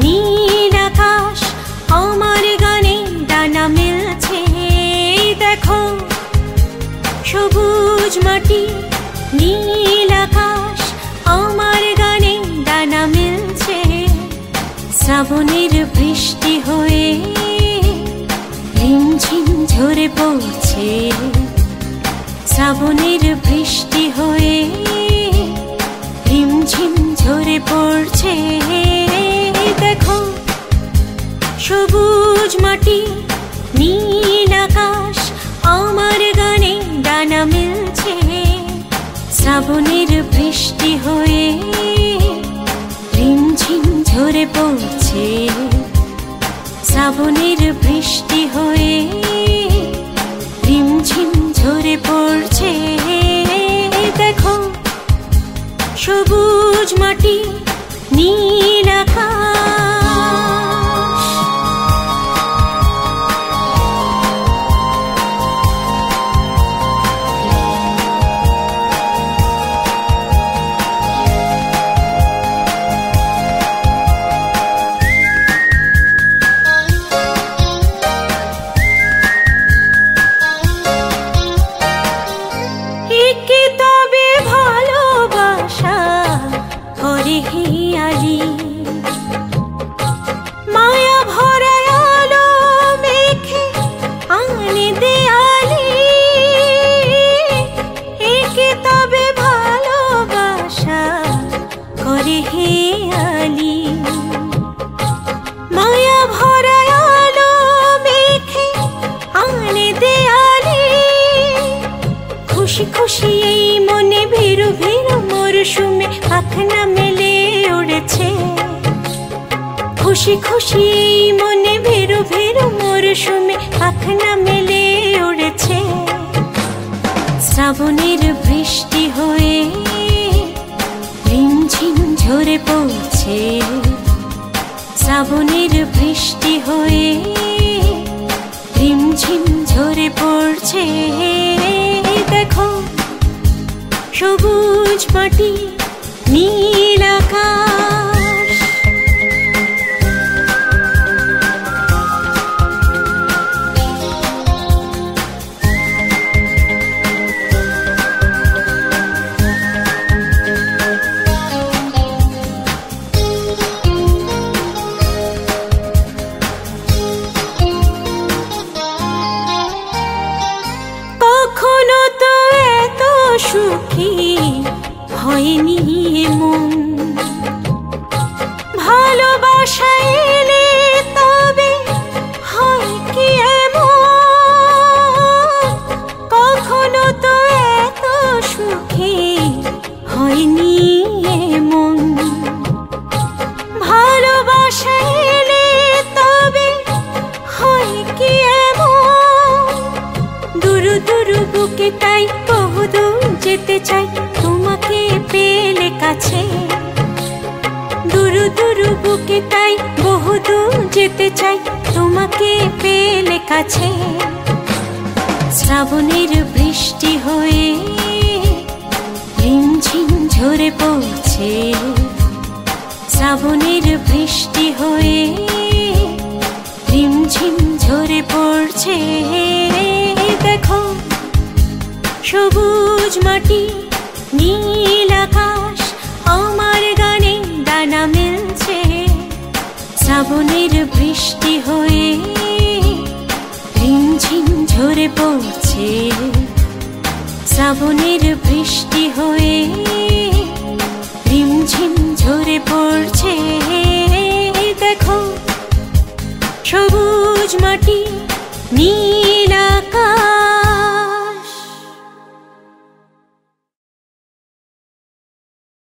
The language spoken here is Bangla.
নীল আকাশ আমার গানে ডানা মেলছে। দেখো সবুজ মাটি নীল আকাশ আমার গানে ডানা মেলছে। শ্রাবণের বৃষ্টি হয়ে ঝিমঝিম ঝরে পড়ছে। শ্রাবণের বৃষ্টি হয়ে ঝিমঝিম ঝরে পড়ছে। দেখো সবুজ মাটি নীল আকাশ আমার গানে ডানা মেলছে। শ্রাবণের বৃষ্টি হয়ে ঝিমঝিম ঝরে পড়ছে। শ্রাবণের বৃষ্টি হয়ে ঝিমঝিম ঝরে পড়ছে। দেখো সবুজ মাটি নীল আকাশ। একে তবে ভালোবাসা করে হিয়ালি, মায়া ভরা আলো মেখে আনে দেয়ালি। একে তবে ভালোবাসা করে হিয়ালি, মায়া ভরা আলো মেখে আনে দেয়ালি। খুশি খুশি এই মনে ভীরু ভীরু মরশুমে পাখনা মেলে উড়েছে। খুশি খুশি এই মনে ভীরু ভীরু মরশুমে পাখনা মেলে উড়েছে। শ্রাবণের বৃষ্টি হয়ে ঝিমঝিম ঝরে পড়ছে। শ্রাবণের বৃষ্টি হয়ে ঝিমঝিম ঝরে পড়ছে। দেখো সবুজ মাটি নীল আকাশ। কখনো তো এত সুখী হয়নি মন, ভালোবাসা এলে তবে হয় কি এমন। কখনো তো এত সুখী হয়নি মন, ভালোবাসা এলে তবে হয় কি এমন। দুরু দুরু বুকে তাই বহুদূর যেতে চাই তোমাকে পেলে কাছে। দুরু দুরু বুকে তাই বহুদূর যেতে চাই তোমাকে পেলে কাছে। শ্রাবণের বৃষ্টি হয়ে ঝিমঝিম ঝরে পড়ছে। শ্রাবণের বৃষ্টি হয়ে ঝিমঝিম ঝরে পড়ছে। দেখো সবুজ মাটি নীল আকাশ আমার গানে ডানা মেলছে। শ্রাবণের বৃষ্টি হয়ে ঝিমঝিম ঝরে পড়ছে। শ্রাবণের বৃষ্টি হয়ে ঝিমঝিম ঝরে পড়ছে। দেখো সবুজ মাটি নীল